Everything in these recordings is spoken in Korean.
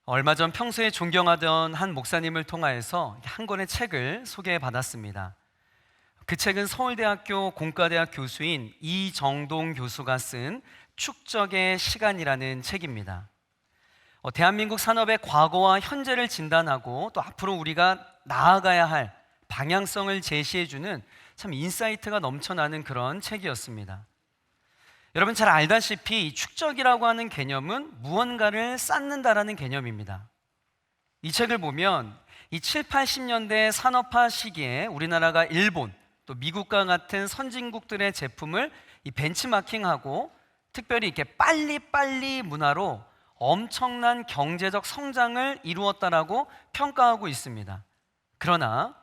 얼마 전 평소에 존경하던 한 목사님을 통하여서 한 권의 책을 소개받았습니다. 그 책은 서울대학교 공과대학 교수인 이정동 교수가 쓴 축적의 시간이라는 책입니다. 대한민국 산업의 과거와 현재를 진단하고 또 앞으로 우리가 나아가야 할 방향성을 제시해주는 참 인사이트가 넘쳐나는 그런 책이었습니다. 여러분 잘 알다시피 이 축적이라고 하는 개념은 무언가를 쌓는다라는 개념입니다. 이 책을 보면 이 7, 80년대 산업화 시기에 우리나라가 일본 또 미국과 같은 선진국들의 제품을 이 벤치마킹하고 특별히 이렇게 빨리빨리 문화로 엄청난 경제적 성장을 이루었다라고 평가하고 있습니다. 그러나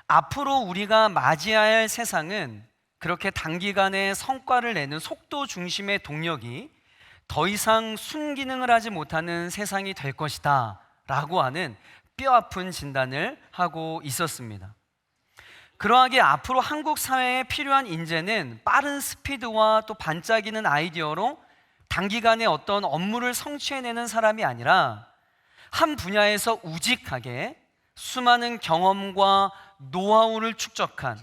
앞으로 우리가 맞이해야 할 세상은 그렇게 단기간에 성과를 내는 속도 중심의 동력이 더 이상 순기능을 하지 못하는 세상이 될 것이다 라고 하는 뼈아픈 진단을 하고 있었습니다. 그러하기에 앞으로 한국 사회에 필요한 인재는 빠른 스피드와 또 반짝이는 아이디어로 단기간에 어떤 업무를 성취해내는 사람이 아니라 한 분야에서 우직하게 수많은 경험과 노하우를 축적한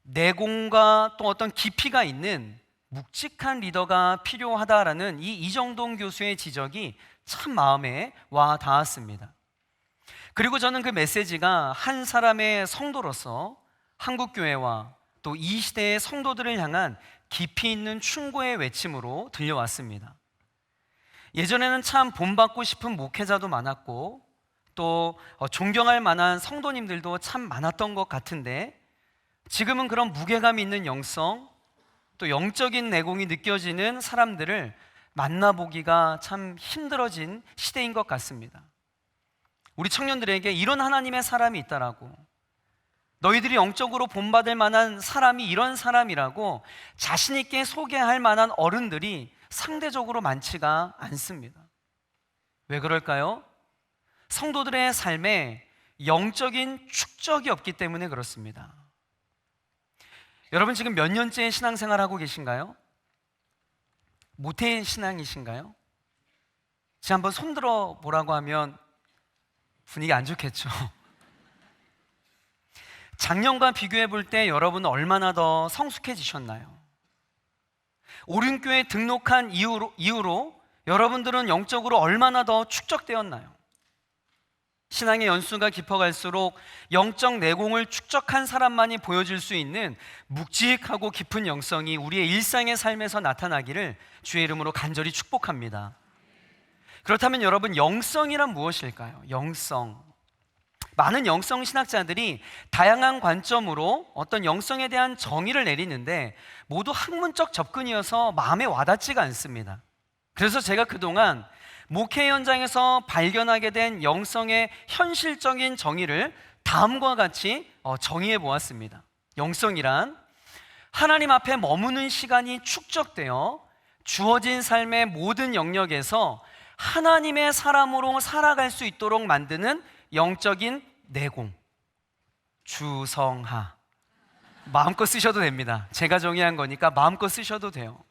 내공과 또 어떤 깊이가 있는 묵직한 리더가 필요하다라는 이 이정동 교수의 지적이 참 마음에 와 닿았습니다. 그리고 저는 그 메시지가 한 사람의 성도로서 한국교회와 또 이 시대의 성도들을 향한 깊이 있는 충고의 외침으로 들려왔습니다. 예전에는 참 본받고 싶은 목회자도 많았고 또 존경할 만한 성도님들도 참 많았던 것 같은데 지금은 그런 무게감 있는 영성 또 영적인 내공이 느껴지는 사람들을 만나보기가 참 힘들어진 시대인 것 같습니다. 우리 청년들에게 이런 하나님의 사람이 있다라고, 너희들이 영적으로 본받을 만한 사람이 이런 사람이라고 자신 있게 소개할 만한 어른들이 상대적으로 많지가 않습니다. 왜 그럴까요? 성도들의 삶에 영적인 축적이 없기 때문에 그렇습니다. 여러분 지금 몇 년째 신앙생활하고 계신가요? 모태 신앙이신가요? 제가 한번 손들어 보라고 하면 분위기 안 좋겠죠. 작년과 비교해 볼 때 여러분은 얼마나 더 성숙해지셨나요? 오륜교에 등록한 이후로 여러분들은 영적으로 얼마나 더 축적되었나요? 신앙의 연수가 깊어갈수록 영적 내공을 축적한 사람만이 보여줄 수 있는 묵직하고 깊은 영성이 우리의 일상의 삶에서 나타나기를 주의 이름으로 간절히 축복합니다. 그렇다면 여러분, 영성이란 무엇일까요? 영성. 많은 영성 신학자들이 다양한 관점으로 어떤 영성에 대한 정의를 내리는데 모두 학문적 접근이어서 마음에 와닿지가 않습니다. 그래서 제가 그동안 목회 현장에서 발견하게 된 영성의 현실적인 정의를 다음과 같이 정의해 보았습니다. 영성이란 하나님 앞에 머무는 시간이 축적되어 주어진 삶의 모든 영역에서 하나님의 사람으로 살아갈 수 있도록 만드는 영적인 내공, 주성하. 마음껏 쓰셔도 됩니다. 제가 정의한 거니까 마음껏 쓰셔도 돼요.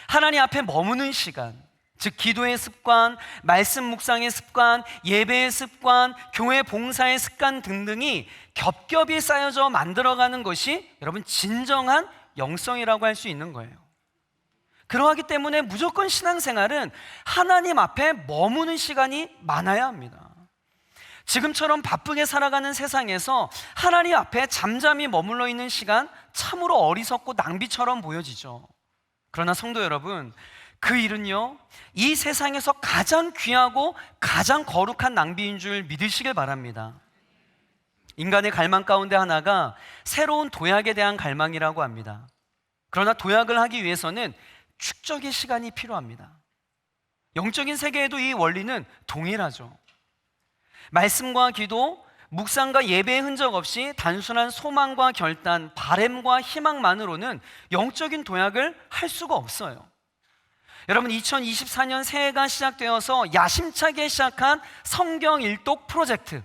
하나님 앞에 머무는 시간, 즉 기도의 습관, 말씀 묵상의 습관, 예배의 습관, 교회 봉사의 습관 등등이 겹겹이 쌓여져 만들어가는 것이 여러분 진정한 영성이라고 할 수 있는 거예요. 그러하기 때문에 무조건 신앙생활은 하나님 앞에 머무는 시간이 많아야 합니다. 지금처럼 바쁘게 살아가는 세상에서 하나님 앞에 잠잠히 머물러 있는 시간 참으로 어리석고 낭비처럼 보여지죠. 그러나 성도 여러분, 그 일은요, 이 세상에서 가장 귀하고 가장 거룩한 낭비인 줄 믿으시길 바랍니다. 인간의 갈망 가운데 하나가 새로운 도약에 대한 갈망이라고 합니다. 그러나 도약을 하기 위해서는 축적의 시간이 필요합니다. 영적인 세계에도 이 원리는 동일하죠. 말씀과 기도, 묵상과 예배의 흔적 없이 단순한 소망과 결단, 바램과 희망만으로는 영적인 도약을 할 수가 없어요. 여러분 2024년 새해가 시작되어서 야심차게 시작한 성경 일독 프로젝트,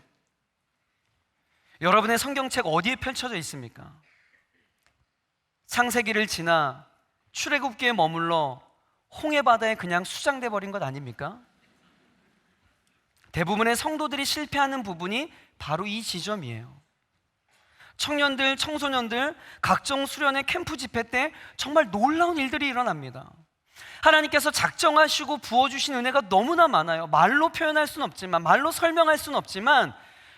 여러분의 성경책 어디에 펼쳐져 있습니까? 창세기를 지나 출애굽기에 머물러 홍해 바다에 그냥 수장돼 버린 것 아닙니까? 대부분의 성도들이 실패하는 부분이 바로 이 지점이에요. 청년들, 청소년들 각종 수련회 캠프 집회 때 정말 놀라운 일들이 일어납니다. 하나님께서 작정하시고 부어주신 은혜가 너무나 많아요. 말로 표현할 수는 없지만, 말로 설명할 수는 없지만,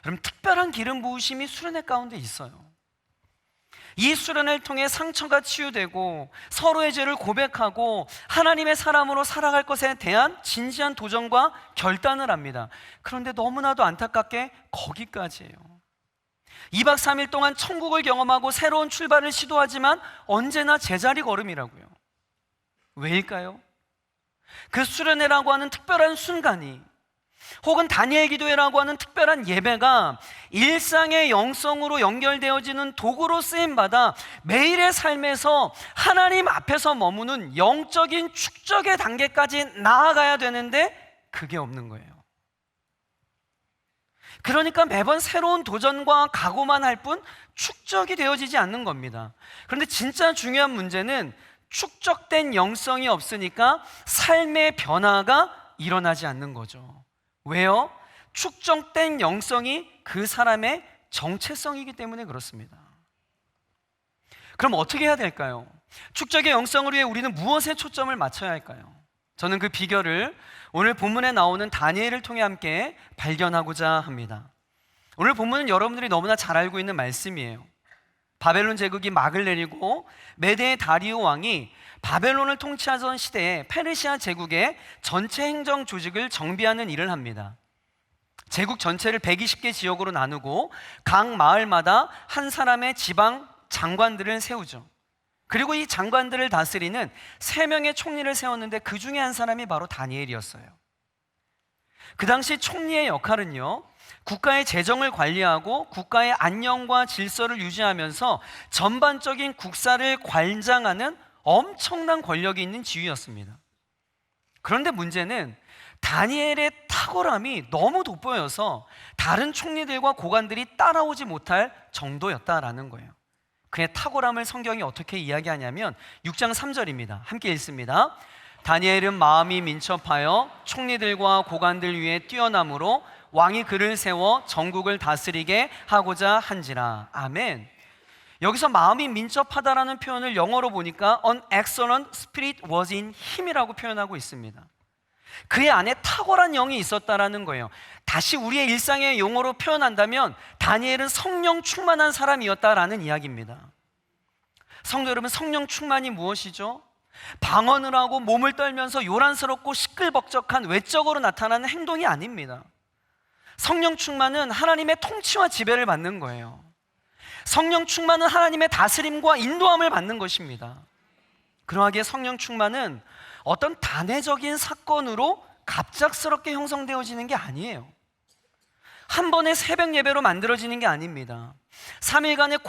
여러분 특별한 기름 부으심이 수련회 가운데 있어요. 이 수련회를 통해 상처가 치유되고 서로의 죄를 고백하고 하나님의 사람으로 살아갈 것에 대한 진지한 도전과 결단을 합니다. 그런데 너무나도 안타깝게 거기까지예요. 2박 3일 동안 천국을 경험하고 새로운 출발을 시도하지만 언제나 제자리 걸음이라고요. 왜일까요? 그 수련회라고 하는 특별한 순간이, 혹은 다니엘 기도회라고 하는 특별한 예배가 일상의 영성으로 연결되어지는 도구로 쓰임받아 매일의 삶에서 하나님 앞에서 머무는 영적인 축적의 단계까지 나아가야 되는데 그게 없는 거예요. 그러니까 매번 새로운 도전과 각오만 할 뿐 축적이 되어지지 않는 겁니다. 그런데 진짜 중요한 문제는 축적된 영성이 없으니까 삶의 변화가 일어나지 않는 거죠. 왜요? 축적된 영성이 그 사람의 정체성이기 때문에 그렇습니다. 그럼 어떻게 해야 될까요? 축적의 영성을 위해 우리는 무엇에 초점을 맞춰야 할까요? 저는 그 비결을 오늘 본문에 나오는 다니엘을 통해 함께 발견하고자 합니다. 오늘 본문은 여러분들이 너무나 잘 알고 있는 말씀이에요. 바벨론 제국이 막을 내리고 메대의 다리오 왕이 바벨론을 통치하던 시대에 페르시아 제국의 전체 행정 조직을 정비하는 일을 합니다. 제국 전체를 120개 지역으로 나누고 각 마을마다 한 사람의 지방 장관들을 세우죠. 그리고 이 장관들을 다스리는 3명의 총리를 세웠는데 그 중에 한 사람이 바로 다니엘이었어요. 그 당시 총리의 역할은요, 국가의 재정을 관리하고 국가의 안녕과 질서를 유지하면서 전반적인 국사를 관장하는 엄청난 권력이 있는 지위였습니다. 그런데 문제는 다니엘의 탁월함이 너무 돋보여서 다른 총리들과 고관들이 따라오지 못할 정도였다라는 거예요. 그의 탁월함을 성경이 어떻게 이야기하냐면 6장 3절입니다. 함께 읽습니다. 다니엘은 마음이 민첩하여 총리들과 고관들 위에 뛰어남으로 왕이 그를 세워 전국을 다스리게 하고자 한지라. 아멘. 여기서 마음이 민첩하다라는 표현을 영어로 보니까 An excellent spirit was in him이라고 표현하고 있습니다. 그의 안에 탁월한 영이 있었다라는 거예요. 다시 우리의 일상의 용어로 표현한다면 다니엘은 성령 충만한 사람이었다라는 이야기입니다. 성도 여러분, 성령 충만이 무엇이죠? 방언을 하고 몸을 떨면서 요란스럽고 시끌벅적한 외적으로 나타나는 행동이 아닙니다. 성령 충만은 하나님의 통치와 지배를 받는 거예요. 성령 충만은 하나님의 다스림과 인도함을 받는 것입니다. 그러하기에 성령 충만은 어떤 단회적인 사건으로 갑작스럽게 형성되어지는 게 아니에요. 한 번의 새벽 예배로 만들어지는 게 아닙니다. 3일간의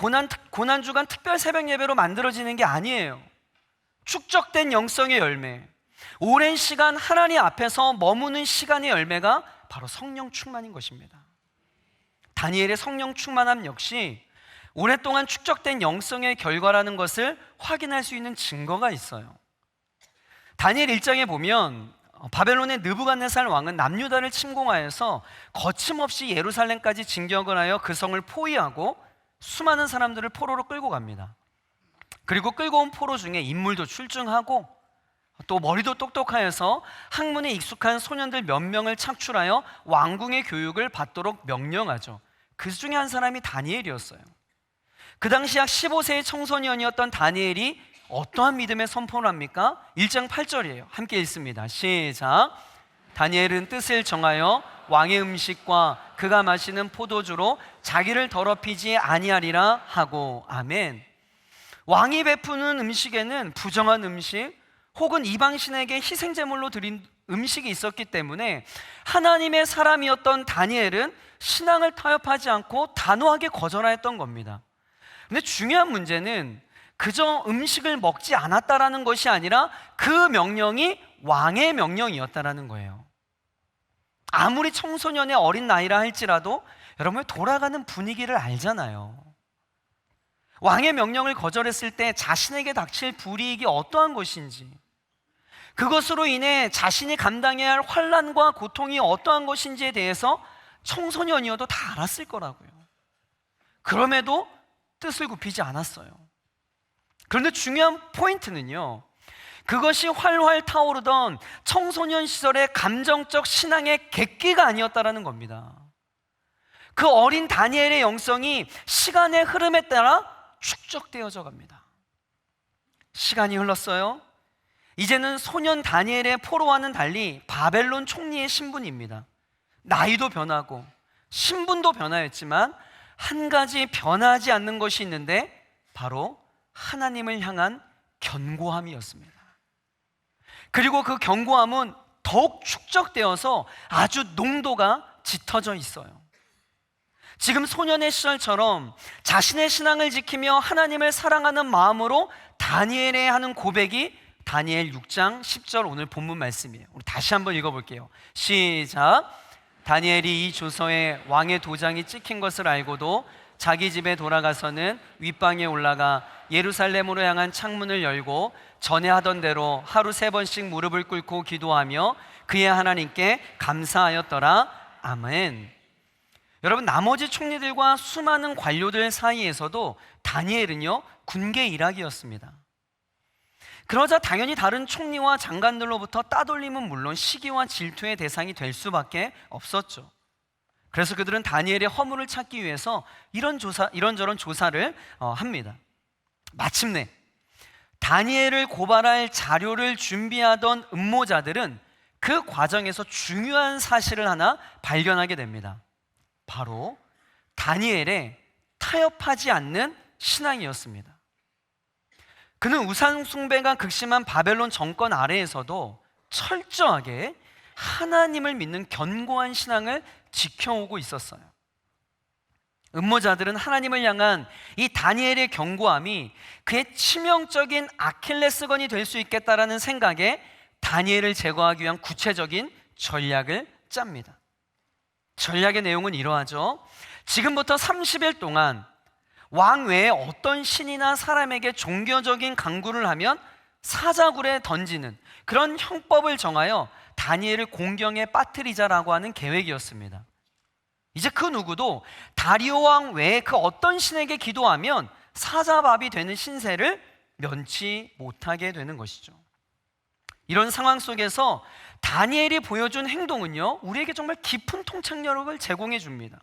고난주간 특별 새벽 예배로 만들어지는 게 아니에요. 축적된 영성의 열매, 오랜 시간 하나님 앞에서 머무는 시간의 열매가 바로 성령 충만인 것입니다. 다니엘의 성령 충만함 역시 오랫동안 축적된 영성의 결과라는 것을 확인할 수 있는 증거가 있어요. 다니엘 1장에 보면 바벨론의 느부갓네살 왕은 남유다를 침공하여서 거침없이 예루살렘까지 진격을 하여 그 성을 포위하고 수많은 사람들을 포로로 끌고 갑니다. 그리고 끌고 온 포로 중에 인물도 출중하고 또 머리도 똑똑하여서 학문에 익숙한 소년들 몇 명을 착출하여 왕궁의 교육을 받도록 명령하죠. 그 중에 한 사람이 다니엘이었어요. 그 당시 약 15세의 청소년이었던 다니엘이 어떠한 믿음의 선포를 합니까? 1장 8절이에요. 함께 읽습니다. 시작. 다니엘은 뜻을 정하여 왕의 음식과 그가 마시는 포도주로 자기를 더럽히지 아니하리라 하고. 아멘. 왕이 베푸는 음식에는 부정한 음식 혹은 이방신에게 희생제물로 드린 음식이 있었기 때문에 하나님의 사람이었던 다니엘은 신앙을 타협하지 않고 단호하게 거절하였던 겁니다. 근데 중요한 문제는 그저 음식을 먹지 않았다라는 것이 아니라 그 명령이 왕의 명령이었다라는 거예요. 아무리 청소년의 어린 나이라 할지라도 여러분 돌아가는 분위기를 알잖아요. 왕의 명령을 거절했을 때 자신에게 닥칠 불이익이 어떠한 것인지, 그것으로 인해 자신이 감당해야 할 환난과 고통이 어떠한 것인지에 대해서 청소년이어도 다 알았을 거라고요. 그럼에도 뜻을 굽히지 않았어요. 그런데 중요한 포인트는요, 그것이 활활 타오르던 청소년 시절의 감정적 신앙의 객기가 아니었다라는 겁니다. 그 어린 다니엘의 영성이 시간의 흐름에 따라 축적되어져 갑니다. 시간이 흘렀어요. 이제는 소년 다니엘의 포로와는 달리 바벨론 총리의 신분입니다. 나이도 변하고 신분도 변화했지만 한 가지 변하지 않는 것이 있는데 바로 하나님을 향한 견고함이었습니다. 그리고 그 견고함은 더욱 축적되어서 아주 농도가 짙어져 있어요. 지금 소년의 시절처럼 자신의 신앙을 지키며 하나님을 사랑하는 마음으로 다니엘에 하는 고백이 다니엘 6장 10절 오늘 본문 말씀이에요. 우리 다시 한번 읽어볼게요. 시작. 다니엘이 이 조서에 왕의 도장이 찍힌 것을 알고도 자기 집에 돌아가서는 윗방에 올라가 예루살렘으로 향한 창문을 열고 전에 하던 대로 하루 3번씩 무릎을 꿇고 기도하며 그의 하나님께 감사하였더라. 아멘. 여러분, 나머지 총리들과 수많은 관료들 사이에서도 다니엘은요, 군계 일학이었습니다. 그러자 당연히 다른 총리와 장관들로부터 따돌림은 물론 시기와 질투의 대상이 될 수밖에 없었죠. 그래서 그들은 다니엘의 허물을 찾기 위해서 이런저런 조사를 합니다. 마침내 다니엘을 고발할 자료를 준비하던 음모자들은 그 과정에서 중요한 사실을 하나 발견하게 됩니다. 바로 다니엘의 타협하지 않는 신앙이었습니다. 그는 우상 숭배가 극심한 바벨론 정권 아래에서도 철저하게 하나님을 믿는 견고한 신앙을 지켜오고 있었어요. 음모자들은 하나님을 향한 이 다니엘의 견고함이 그의 치명적인 아킬레스건이 될 수 있겠다라는 생각에 다니엘을 제거하기 위한 구체적인 전략을 짭니다. 전략의 내용은 이러하죠. 지금부터 30일 동안 왕 외에 어떤 신이나 사람에게 종교적인 강구를 하면 사자굴에 던지는 그런 형법을 정하여 다니엘을 공경에 빠뜨리자라고 하는 계획이었습니다. 이제 그 누구도 다리오 왕 외에 그 어떤 신에게 기도하면 사자밥이 되는 신세를 면치 못하게 되는 것이죠. 이런 상황 속에서 다니엘이 보여준 행동은요, 우리에게 정말 깊은 통찰력을 제공해 줍니다.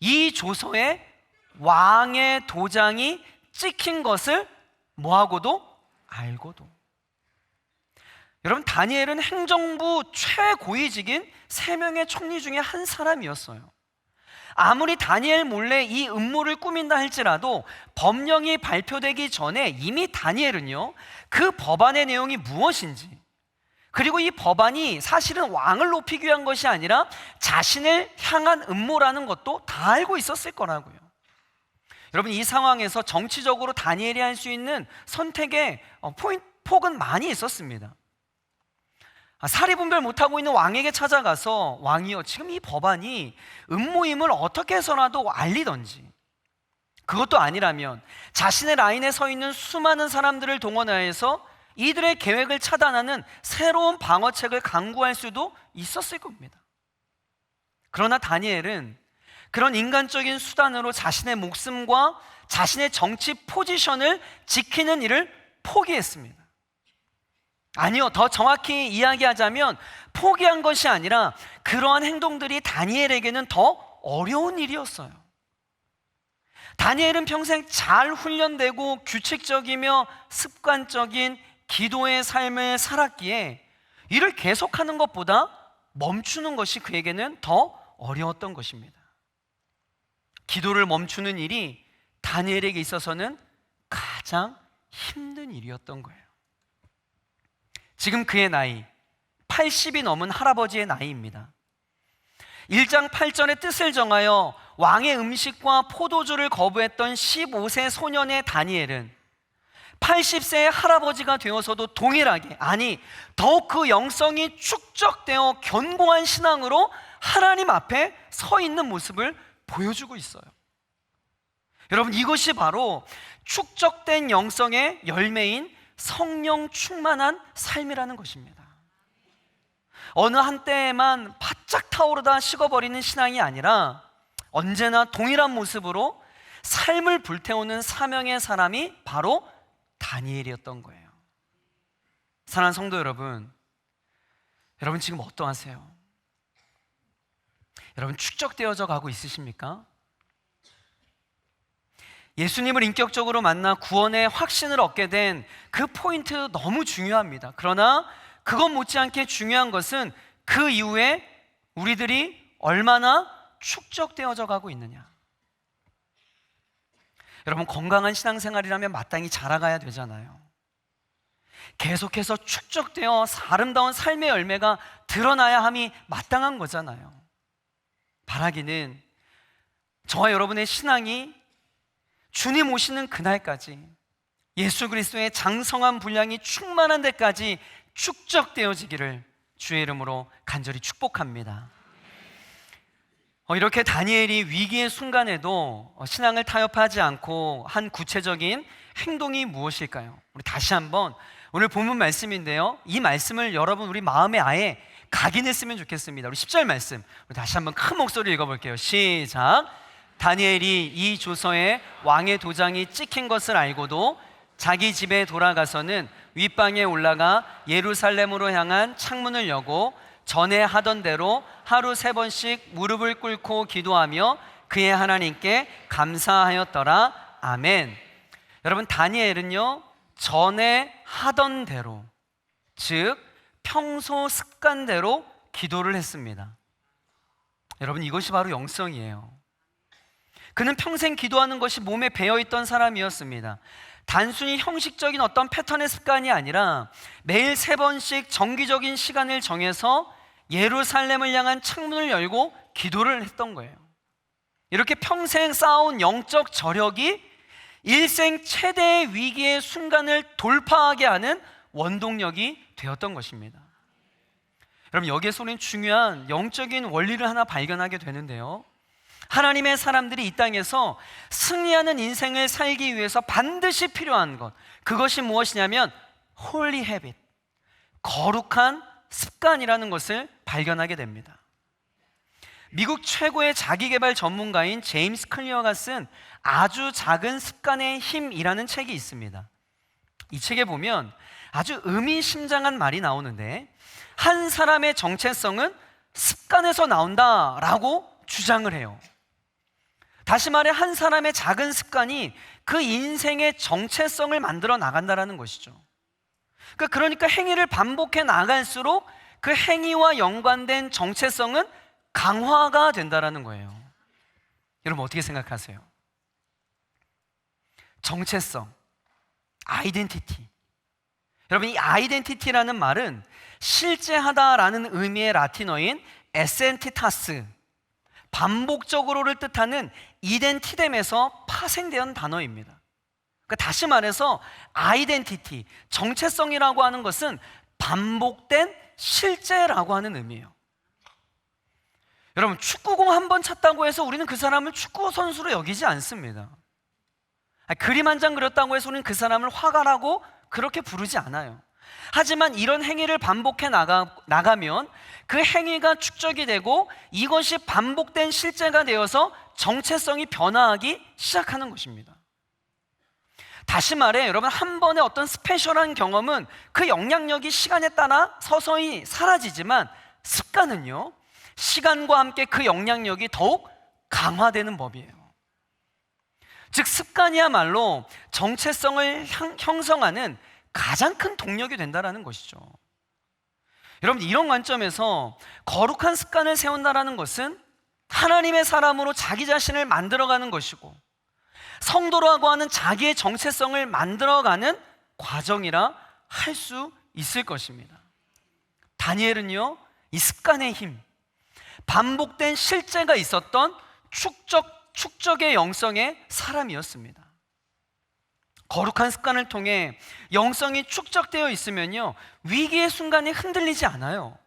이 조서에 왕의 도장이 찍힌 것을 뭐하고도 알고도. 여러분, 다니엘은 행정부 최고위직인 3명의 총리 중에 한 사람이었어요. 아무리 다니엘 몰래 이 음모를 꾸민다 할지라도 법령이 발표되기 전에 이미 다니엘은요, 그 법안의 내용이 무엇인지, 그리고 이 법안이 사실은 왕을 높이기 위한 것이 아니라 자신을 향한 음모라는 것도 다 알고 있었을 거라고요. 여러분, 이 상황에서 정치적으로 다니엘이 할 수 있는 선택의 폭은 많이 있었습니다. 사리분별 못하고 있는 왕에게 찾아가서 왕이여, 지금 이 법안이 음모임을 어떻게 해서라도 알리던지, 그것도 아니라면 자신의 라인에 서 있는 수많은 사람들을 동원하여서 이들의 계획을 차단하는 새로운 방어책을 강구할 수도 있었을 겁니다. 그러나 다니엘은 그런 인간적인 수단으로 자신의 목숨과 자신의 정치 포지션을 지키는 일을 포기했습니다. 아니요, 더 정확히 이야기하자면 포기한 것이 아니라 그러한 행동들이 다니엘에게는 더 어려운 일이었어요. 다니엘은 평생 잘 훈련되고 규칙적이며 습관적인 기도의 삶을 살았기에 이를 계속하는 것보다 멈추는 것이 그에게는 더 어려웠던 것입니다. 기도를 멈추는 일이 다니엘에게 있어서는 가장 힘든 일이었던 거예요. 지금 그의 나이 80이 넘은 할아버지의 나이입니다. 1장 8절의 뜻을 정하여 왕의 음식과 포도주를 거부했던 15세 소년의 다니엘은 80세의 할아버지가 되어서도 동일하게, 아니 더욱 그 영성이 축적되어 견고한 신앙으로 하나님 앞에 서 있는 모습을 보여주고 있어요. 여러분, 이것이 바로 축적된 영성의 열매인 성령 충만한 삶이라는 것입니다. 어느 한때에만 바짝 타오르다 식어버리는 신앙이 아니라 언제나 동일한 모습으로 삶을 불태우는 사명의 사람이 바로 다니엘이었던 거예요. 사랑하는 성도 여러분, 여러분 지금 어떠하세요? 여러분 축적되어져 가고 있으십니까? 예수님을 인격적으로 만나 구원의 확신을 얻게 된 그 포인트 너무 중요합니다. 그러나 그것 못지않게 중요한 것은 그 이후에 우리들이 얼마나 축적되어져 가고 있느냐. 여러분 건강한 신앙생활이라면 마땅히 자라가야 되잖아요. 계속해서 축적되어 아름다운 삶의 열매가 드러나야 함이 마땅한 거잖아요. 바라기는 저와 여러분의 신앙이 주님 오시는 그날까지 예수 그리스도의 장성한 분량이 충만한 데까지 축적되어지기를 주의 이름으로 간절히 축복합니다. 이렇게 다니엘이 위기의 순간에도 신앙을 타협하지 않고 한 구체적인 행동이 무엇일까요? 우리 다시 한번 오늘 본문 말씀인데요, 이 말씀을 여러분 우리 마음에 아예 각인했으면 좋겠습니다. 우리 10절 말씀 우리 다시 한번 큰 목소리로 읽어볼게요. 시작. 다니엘이 이 조서에 왕의 도장이 찍힌 것을 알고도 자기 집에 돌아가서는 윗방에 올라가 예루살렘으로 향한 창문을 여고 전에 하던 대로 하루 3번씩 무릎을 꿇고 기도하며 그의 하나님께 감사하였더라. 아멘. 여러분 다니엘은요 전에 하던 대로, 즉 평소 습관대로 기도를 했습니다. 여러분 이것이 바로 영성이에요. 그는 평생 기도하는 것이 몸에 배어있던 사람이었습니다. 단순히 형식적인 어떤 패턴의 습관이 아니라 매일 3번씩 정기적인 시간을 정해서 예루살렘을 향한 창문을 열고 기도를 했던 거예요. 이렇게 평생 쌓아온 영적 저력이 일생 최대의 위기의 순간을 돌파하게 하는 원동력이 되었던 것입니다. 여러분 여기에서 우리는 중요한 영적인 원리를 하나 발견하게 되는데요, 하나님의 사람들이 이 땅에서 승리하는 인생을 살기 위해서 반드시 필요한 것, 그것이 무엇이냐면 holy habit, 거룩한 습관이라는 것을 발견하게 됩니다. 미국 최고의 자기개발 전문가인 제임스 클리어가 쓴 아주 작은 습관의 힘이라는 책이 있습니다. 이 책에 보면 아주 의미심장한 말이 나오는데, 한 사람의 정체성은 습관에서 나온다라고 주장을 해요. 다시 말해 한 사람의 작은 습관이 그 인생의 정체성을 만들어 나간다는 것이죠. 그러니까 행위를 반복해 나갈수록 그 행위와 연관된 정체성은 강화가 된다는 거예요. 여러분 어떻게 생각하세요? 정체성, 아이덴티티. 여러분 이 아이덴티티라는 말은 실제하다라는 의미의 라틴어인 에센티타스, 반복적으로를 뜻하는 이덴티뎀에서 파생된 단어입니다. 그러니까 다시 말해서 아이덴티티, 정체성이라고 하는 것은 반복된 실제라고 하는 의미예요. 여러분 축구공 한 번 찼다고 해서 우리는 그 사람을 축구 선수로 여기지 않습니다. 그림 한 장 그렸다고 해서 우리는 그 사람을 화가라고 그렇게 부르지 않아요. 하지만 이런 행위를 반복해 나가면 그 행위가 축적이 되고 이것이 반복된 실제가 되어서 정체성이 변화하기 시작하는 것입니다. 다시 말해 여러분, 한 번의 어떤 스페셜한 경험은 그 영향력이 시간에 따라 서서히 사라지지만 습관은요, 시간과 함께 그 영향력이 더욱 강화되는 법이에요. 즉 습관이야말로 정체성을 형성하는 가장 큰 동력이 된다는 것이죠. 여러분 이런 관점에서 거룩한 습관을 세운다는 것은 하나님의 사람으로 자기 자신을 만들어가는 것이고, 성도라고 하는 자기의 정체성을 만들어가는 과정이라 할 수 있을 것입니다. 다니엘은요 이 습관의 힘, 반복된 실제가 있었던 축적의 영성의 사람이었습니다. 거룩한 습관을 통해 영성이 축적되어 있으면요 위기의 순간에 흔들리지 않아요.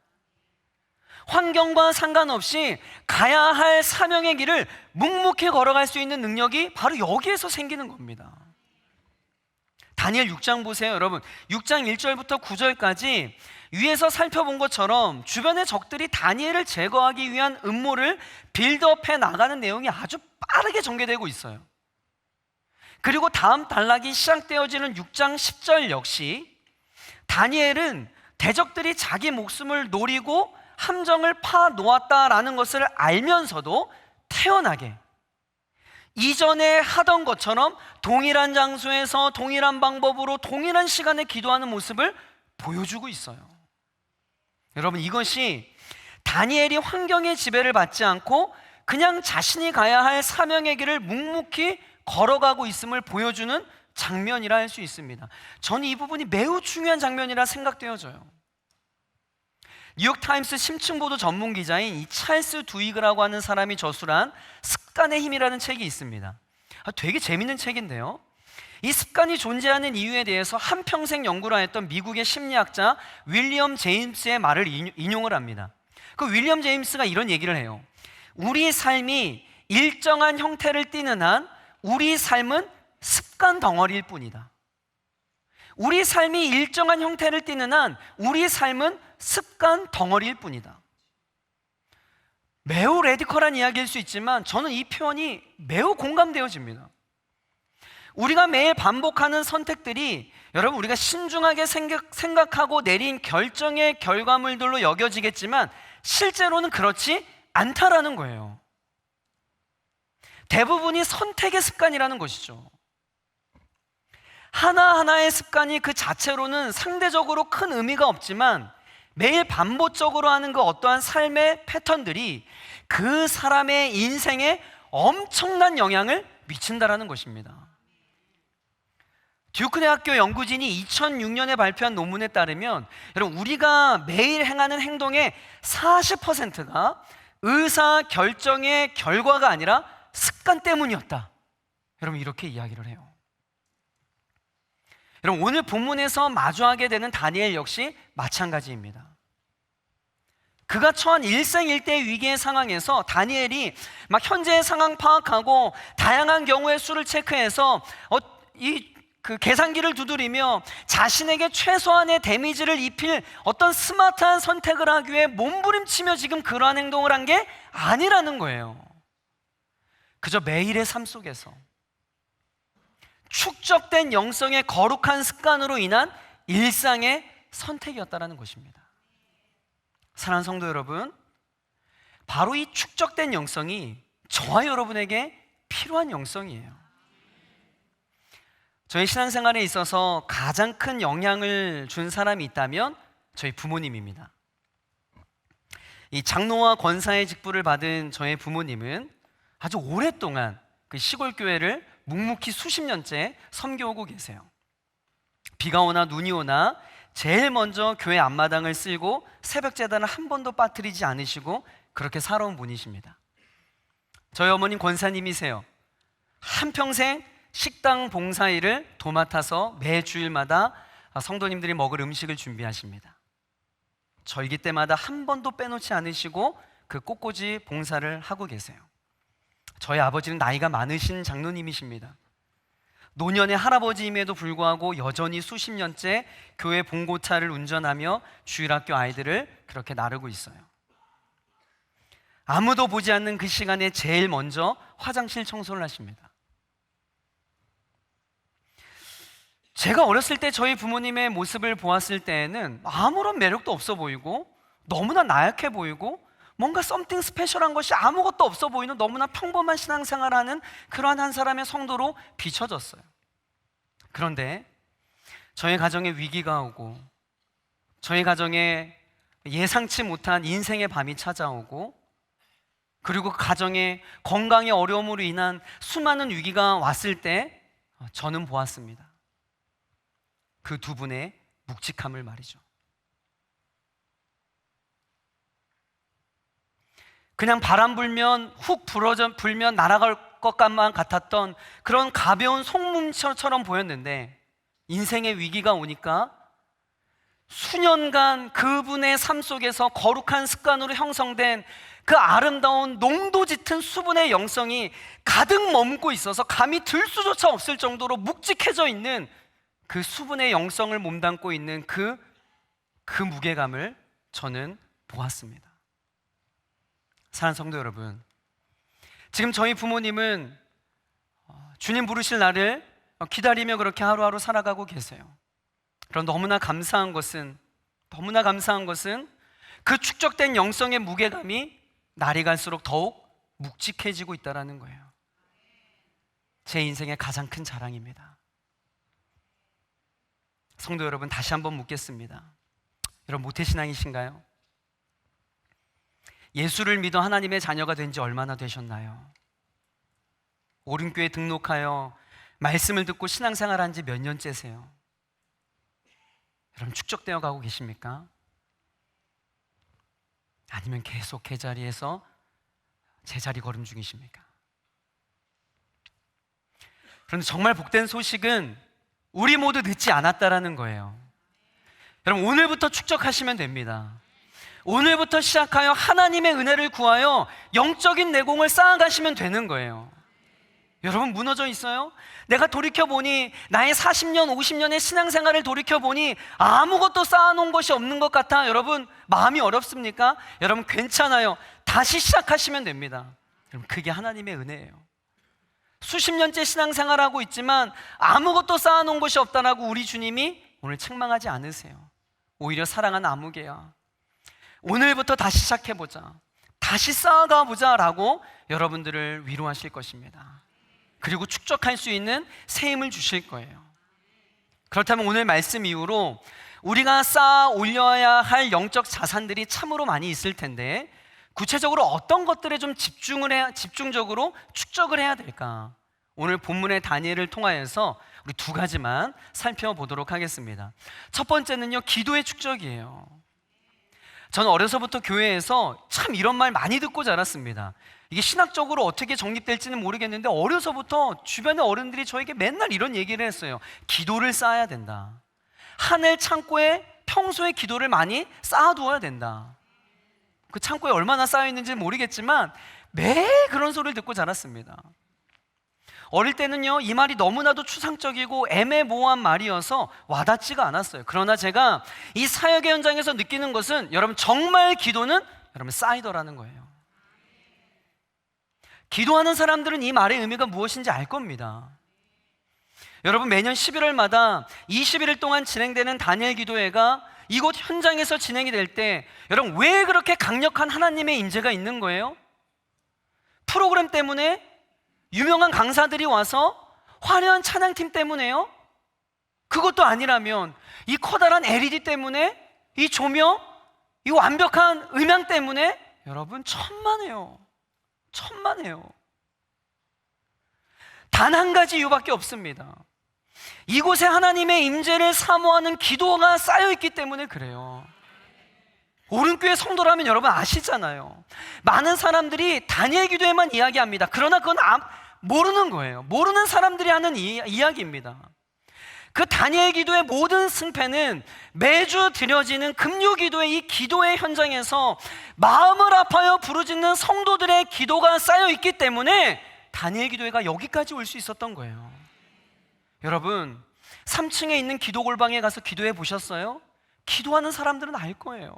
환경과 상관없이 가야 할 사명의 길을 묵묵히 걸어갈 수 있는 능력이 바로 여기에서 생기는 겁니다. 다니엘 6장 보세요, 여러분. 6장 1절부터 9절까지 위에서 살펴본 것처럼 주변의 적들이 다니엘을 제거하기 위한 음모를 빌드업해 나가는 내용이 아주 빠르게 전개되고 있어요. 그리고 다음 단락이 시작되어지는 6장 10절 역시 다니엘은 대적들이 자기 목숨을 노리고 함정을 파 놓았다라는 것을 알면서도 태연하게 이전에 하던 것처럼 동일한 장소에서 동일한 방법으로 동일한 시간에 기도하는 모습을 보여주고 있어요. 여러분, 이것이 다니엘이 환경의 지배를 받지 않고 그냥 자신이 가야 할 사명의 길을 묵묵히 걸어가고 있음을 보여주는 장면이라 할 수 있습니다. 저는 이 부분이 매우 중요한 장면이라 생각되어져요. 뉴욕타임스 심층보도 전문 기자인 이 찰스 두이그라고 하는 사람이 저술한 습관의 힘이라는 책이 있습니다. 되게 재밌는 책인데요, 이 습관이 존재하는 이유에 대해서 한평생 연구를 했던 미국의 심리학자 윌리엄 제임스의 말을 인용을 합니다. 그 윌리엄 제임스가 이런 얘기를 해요. 우리 삶이 일정한 형태를 띠는 한 우리 삶은 습관 덩어리일 뿐이다. 우리 삶이 일정한 형태를 띠는 한 우리 삶은 습관 덩어리일 뿐이다. 매우 레디컬한 이야기일 수 있지만 저는 이 표현이 매우 공감되어집니다. 우리가 매일 반복하는 선택들이 여러분, 우리가 신중하게 생각하고 내린 결정의 결과물들로 여겨지겠지만 실제로는 그렇지 않다라는 거예요. 대부분이 선택의 습관이라는 것이죠. 하나하나의 습관이 그 자체로는 상대적으로 큰 의미가 없지만 매일 반복적으로 하는 그 어떠한 삶의 패턴들이 그 사람의 인생에 엄청난 영향을 미친다라는 것입니다. 듀크 대학교 연구진이 2006년에 발표한 논문에 따르면 여러분, 우리가 매일 행하는 행동의 40%가 의사 결정의 결과가 아니라 습관 때문이었다. 여러분, 이렇게 이야기를 해요. 여러분, 오늘 본문에서 마주하게 되는 다니엘 역시 마찬가지입니다. 그가 처한 일생일대의 위기의 상황에서 다니엘이 막 현재의 상황 파악하고 다양한 경우의 수를 체크해서 그 계산기를 두드리며 자신에게 최소한의 데미지를 입힐 어떤 스마트한 선택을 하기 위해 몸부림치며 지금 그러한 행동을 한 게 아니라는 거예요. 그저 매일의 삶 속에서 축적된 영성의 거룩한 습관으로 인한 일상의 선택이었다라는 것입니다. 사랑하는 성도 여러분, 바로 이 축적된 영성이 저와 여러분에게 필요한 영성이에요. 저희 신앙생활에 있어서 가장 큰 영향을 준 사람이 있다면 저희 부모님입니다. 이 장로와 권사의 직분을 받은 저희 부모님은 아주 오랫동안 그 시골 교회를 묵묵히 수십 년째 섬겨오고 계세요. 비가 오나 눈이 오나 제일 먼저 교회 앞마당을 쓸고 새벽 제단을 한 번도 빠뜨리지 않으시고 그렇게 살아온 분이십니다. 저희 어머님 권사님이세요. 한평생 식당 봉사 일을 도맡아서 매 주일마다 성도님들이 먹을 음식을 준비하십니다. 절기 때마다 한 번도 빼놓지 않으시고 그 꽃꽂이 봉사를 하고 계세요. 저희 아버지는 나이가 많으신 장로님이십니다. 노년의 할아버지임에도 불구하고 여전히 수십 년째 교회 봉고차를 운전하며 주일학교 아이들을 그렇게 나르고 있어요. 아무도 보지 않는 그 시간에 제일 먼저 화장실 청소를 하십니다. 제가 어렸을 때 저희 부모님의 모습을 보았을 때에는 아무런 매력도 없어 보이고 너무나 나약해 보이고 뭔가 썸띵 스페셜한 것이 아무것도 없어 보이는 너무나 평범한 신앙생활하는 그러한 한 사람의 성도로 비춰졌어요. 그런데 저희 가정에 위기가 오고 저희 가정에 예상치 못한 인생의 밤이 찾아오고 그리고 그 가정에 건강의 어려움으로 인한 수많은 위기가 왔을 때 저는 보았습니다. 그 두 분의 묵직함을 말이죠. 그냥 바람 불면 훅 불면 날아갈 것만 같았던 그런 가벼운 송문처럼 보였는데 인생의 위기가 오니까 수년간 그분의 삶 속에서 거룩한 습관으로 형성된 그 아름다운 농도 짙은 수분의 영성이 가득 머금고 있어서 감히 들 수조차 없을 정도로 묵직해져 있는 그 수분의 영성을 몸담고 있는 그 무게감을 저는 보았습니다. 사랑하는 성도 여러분, 지금 저희 부모님은 주님 부르실 날을 기다리며 그렇게 하루하루 살아가고 계세요. 그럼 너무나 감사한 것은 그 축적된 영성의 무게감이 날이 갈수록 더욱 묵직해지고 있다는 거예요. 제 인생의 가장 큰 자랑입니다. 성도 여러분, 다시 한번 묻겠습니다. 여러분, 모태신앙이신가요? 예수를 믿어 하나님의 자녀가 된 지 얼마나 되셨나요? 오륜교에 등록하여 말씀을 듣고 신앙생활한 지 몇 년째세요? 여러분, 축적되어 가고 계십니까? 아니면 계속 그 자리에서 제자리 걸음 중이십니까? 그런데 정말 복된 소식은 우리 모두 늦지 않았다라는 거예요. 여러분, 오늘부터 축적하시면 됩니다. 오늘부터 시작하여 하나님의 은혜를 구하여 영적인 내공을 쌓아가시면 되는 거예요. 여러분, 무너져 있어요? 내가 돌이켜보니, 나의 40년, 50년의 신앙생활을 돌이켜보니 아무것도 쌓아놓은 것이 없는 것 같아. 여러분, 마음이 어렵습니까? 여러분, 괜찮아요. 다시 시작하시면 됩니다. 여러분, 그게 하나님의 은혜예요. 수십 년째 신앙생활하고 있지만 아무것도 쌓아놓은 것이 없다라고 우리 주님이 오늘 책망하지 않으세요. 오히려 사랑하는 아무개야, 오늘부터 다시 시작해보자, 다시 쌓아가보자 라고 여러분들을 위로하실 것입니다. 그리고 축적할 수 있는 새 힘을 주실 거예요. 그렇다면 오늘 말씀 이후로 우리가 쌓아 올려야 할 영적 자산들이 참으로 많이 있을 텐데, 구체적으로 어떤 것들에 좀 집중적으로 축적을 해야 될까? 오늘 본문의 다니엘을 통하여서 우리 두 가지만 살펴보도록 하겠습니다. 첫 번째는요, 기도의 축적이에요. 저는 어려서부터 교회에서 참 이런 말 많이 듣고 자랐습니다. 이게 신학적으로 어떻게 정립될지는 모르겠는데, 어려서부터 주변의 어른들이 저에게 맨날 이런 얘기를 했어요. 기도를 쌓아야 된다. 하늘 창고에 평소에 기도를 많이 쌓아두어야 된다. 그 창고에 얼마나 쌓여있는지 모르겠지만 매일 그런 소리를 듣고 자랐습니다. 어릴 때는요, 이 말이 너무나도 추상적이고 애매모호한 말이어서 와닿지가 않았어요. 그러나 제가 이 사역의 현장에서 느끼는 것은, 여러분, 정말 기도는 여러분 쌓이더라는 거예요. 기도하는 사람들은 이 말의 의미가 무엇인지 알 겁니다. 여러분, 매년 11월마다 21일 동안 진행되는 다니엘 기도회가 이곳 현장에서 진행이 될 때, 여러분, 왜 그렇게 강력한 하나님의 임재가 있는 거예요? 프로그램 때문에? 유명한 강사들이 와서? 화려한 찬양팀 때문에요? 그것도 아니라면 이 커다란 LED 때문에? 이 조명? 이 완벽한 음향 때문에? 여러분, 천만에요. 단 한 가지 이유밖에 없습니다. 이곳에 하나님의 임재를 사모하는 기도가 쌓여있기 때문에 그래요. 오른교회 성도라면 여러분 아시잖아요. 많은 사람들이 다니엘 기도에만 이야기합니다. 그러나 그건 모르는 거예요. 모르는 사람들이 하는 이야기입니다. 그 다니엘 기도의 모든 승패는 매주 드려지는 금요 기도의 이 기도의 현장에서 마음을 아파요 부르짖는 성도들의 기도가 쌓여있기 때문에 다니엘 기도회가 여기까지 올 수 있었던 거예요. 여러분, 3층에 있는 기도 골방에 가서 기도해 보셨어요? 기도하는 사람들은 알 거예요.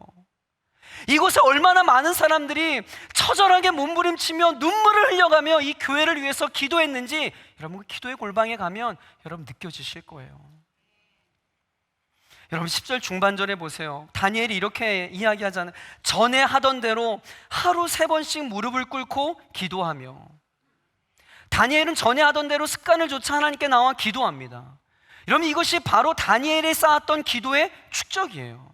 이곳에 얼마나 많은 사람들이 처절하게 몸부림치며 눈물을 흘려가며 이 교회를 위해서 기도했는지, 여러분, 그 기도의 골방에 가면 여러분 느껴지실 거예요. 여러분, 10절 중반절에 보세요. 다니엘이 이렇게 이야기하잖아요. 전에 하던 대로 하루 3번씩 무릎을 꿇고 기도하며. 다니엘은 전에 하던 대로 습관을 좇아 하나님께 나와 기도합니다. 여러분, 이것이 바로 다니엘이 쌓았던 기도의 축적이에요.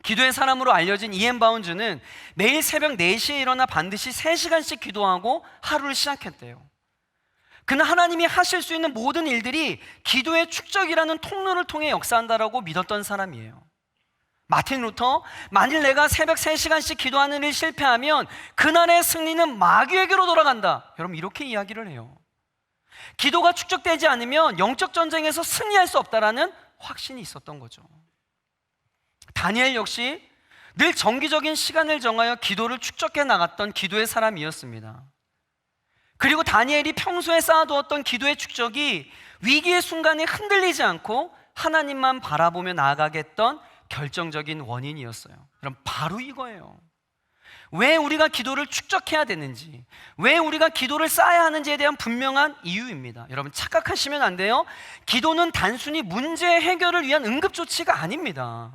기도의 사람으로 알려진 이엔 바운즈는 매일 새벽 4시에 일어나 반드시 3시간씩 기도하고 하루를 시작했대요. 그는 하나님이 하실 수 있는 모든 일들이 기도의 축적이라는 통로를 통해 역사한다라고 믿었던 사람이에요. 마틴 루터, 만일 내가 새벽 3시간씩 기도하는 일 실패하면 그날의 승리는 마귀에게로 돌아간다. 여러분, 이렇게 이야기를 해요. 기도가 축적되지 않으면 영적 전쟁에서 승리할 수 없다라는 확신이 있었던 거죠. 다니엘 역시 늘 정기적인 시간을 정하여 기도를 축적해 나갔던 기도의 사람이었습니다. 그리고 다니엘이 평소에 쌓아두었던 기도의 축적이 위기의 순간에 흔들리지 않고 하나님만 바라보며 나아가게 했던 결정적인 원인이었어요. 그럼 바로 이거예요. 왜 우리가 기도를 축적해야 되는지, 왜 우리가 기도를 쌓아야 하는지에 대한 분명한 이유입니다. 여러분 착각하시면 안 돼요. 기도는 단순히 문제 해결을 위한 응급조치가 아닙니다.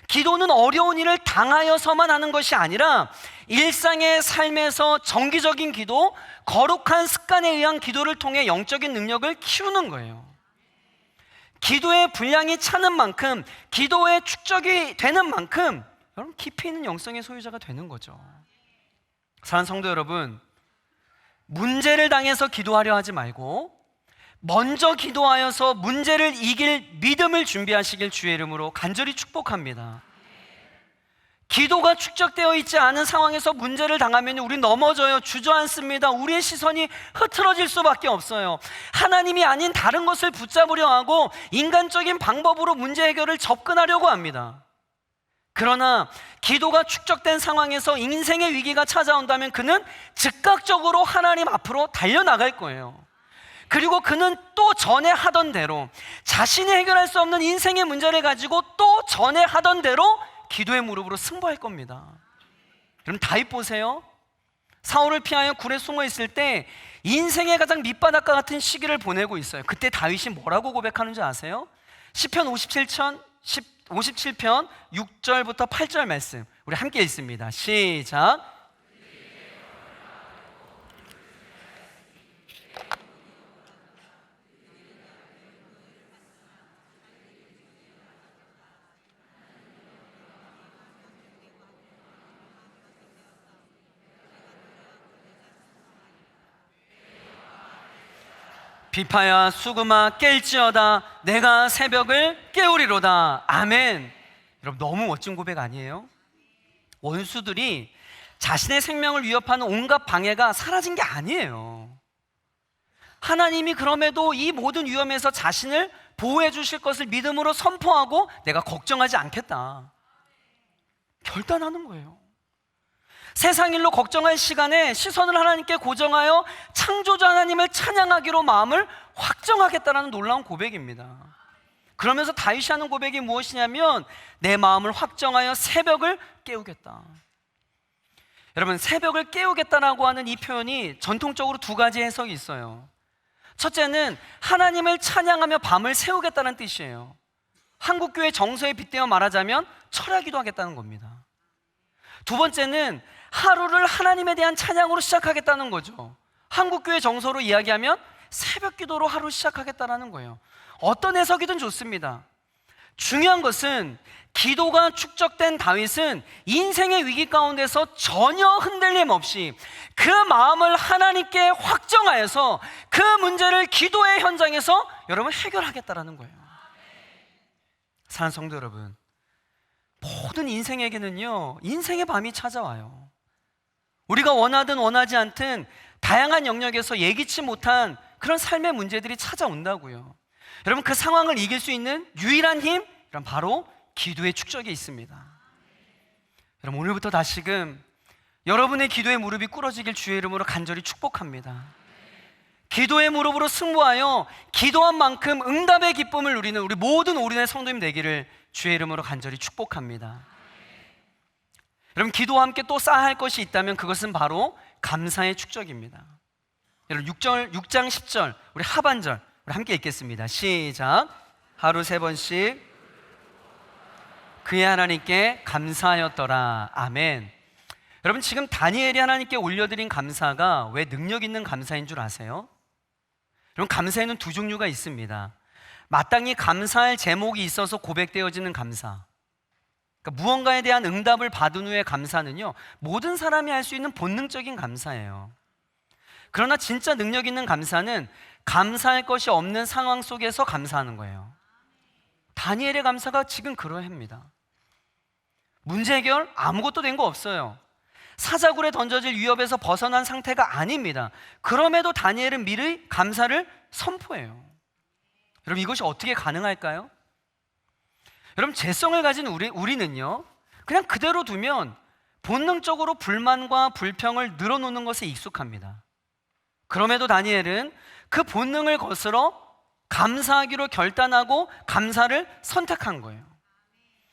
기도는 어려운 일을 당하여서만 하는 것이 아니라 일상의 삶에서 정기적인 기도, 거룩한 습관에 의한 기도를 통해 영적인 능력을 키우는 거예요. 기도의 분량이 차는 만큼, 기도의 축적이 되는 만큼 여러분 깊이 있는 영성의 소유자가 되는 거죠. 사랑하는 성도 여러분, 문제를 당해서 기도하려 하지 말고 먼저 기도하여서 문제를 이길 믿음을 준비하시길 주의 이름으로 간절히 축복합니다. 기도가 축적되어 있지 않은 상황에서 문제를 당하면 우리 넘어져요. 주저앉습니다. 우리의 시선이 흐트러질 수밖에 없어요. 하나님이 아닌 다른 것을 붙잡으려 하고 인간적인 방법으로 문제 해결을 접근하려고 합니다. 그러나 기도가 축적된 상황에서 인생의 위기가 찾아온다면 그는 즉각적으로 하나님 앞으로 달려나갈 거예요. 그리고 그는 또 전에 하던 대로 자신이 해결할 수 없는 인생의 문제를 가지고 또 전에 하던 대로 기도의 무릎으로 승부할 겁니다. 그럼 다윗 보세요. 사울을 피하여 굴에 숨어 있을 때 인생의 가장 밑바닥과 같은 시기를 보내고 있어요. 그때 다윗이 뭐라고 고백하는지 아세요? 시편 57편 6절부터 8절 말씀 우리 함께 읽습니다. 시작. 비파야 수금아 깰지어다 내가 새벽을 깨우리로다. 아멘. 여러분 너무 멋진 고백 아니에요? 원수들이 자신의 생명을 위협하는 온갖 방해가 사라진 게 아니에요. 하나님이 그럼에도 이 모든 위험에서 자신을 보호해 주실 것을 믿음으로 선포하고 내가 걱정하지 않겠다 결단하는 거예요. 세상 일로 걱정할 시간에 시선을 하나님께 고정하여 창조자 하나님을 찬양하기로 마음을 확정하겠다는 놀라운 고백입니다. 그러면서 다윗이 하는 고백이 무엇이냐면 내 마음을 확정하여 새벽을 깨우겠다. 여러분 새벽을 깨우겠다라고 하는 이 표현이 전통적으로 두 가지 해석이 있어요. 첫째는 하나님을 찬양하며 밤을 새우겠다는 뜻이에요. 한국교회 정서에 빗대어 말하자면 철야기도 하겠다는 겁니다. 두 번째는 하루를 하나님에 대한 찬양으로 시작하겠다는 거죠. 한국교회 정서로 이야기하면 새벽 기도로 하루 시작하겠다는 거예요. 어떤 해석이든 좋습니다. 중요한 것은 기도가 축적된 다윗은 인생의 위기 가운데서 전혀 흔들림 없이 그 마음을 하나님께 확정하여서 그 문제를 기도의 현장에서 여러분 해결하겠다는 거예요. 사랑하는 성도 여러분, 모든 인생에게는요 인생의 밤이 찾아와요. 우리가 원하든 원하지 않든 다양한 영역에서 예기치 못한 그런 삶의 문제들이 찾아온다고요. 여러분 그 상황을 이길 수 있는 유일한 힘, 그럼 바로 기도의 축적에 있습니다. 여러분 오늘부터 다시금 여러분의 기도의 무릎이 꿇어지길 주의 이름으로 간절히 축복합니다. 기도의 무릎으로 승부하여 기도한 만큼 응답의 기쁨을 누리는 우리 모든 오륜의 성도님 되기를 주의 이름으로 간절히 축복합니다. 여러분 기도와 함께 또 쌓아야 할 것이 있다면 그것은 바로 감사의 축적입니다. 여러분 6장 10절 우리 하반절 우리 함께 읽겠습니다. 시작. 하루 3번씩 그의 하나님께 감사하였더라. 아멘. 여러분 지금 다니엘이 하나님께 올려드린 감사가 왜 능력 있는 감사인 줄 아세요? 여러분 감사에는 두 종류가 있습니다. 마땅히 감사할 제목이 있어서 고백되어지는 감사, 그러니까 무언가에 대한 응답을 받은 후의 감사는요 모든 사람이 할 수 있는 본능적인 감사예요. 그러나 진짜 능력 있는 감사는 감사할 것이 없는 상황 속에서 감사하는 거예요. 다니엘의 감사가 지금 그러합니다. 문제 해결 아무것도 된 거 없어요. 사자굴에 던져질 위협에서 벗어난 상태가 아닙니다. 그럼에도 다니엘은 미리 감사를 선포해요. 여러분 이것이 어떻게 가능할까요? 여러분 재성을 가진 우리는요 그냥 그대로 두면 본능적으로 불만과 불평을 늘어놓는 것에 익숙합니다. 그럼에도 다니엘은 그 본능을 거스러 감사하기로 결단하고 감사를 선택한 거예요.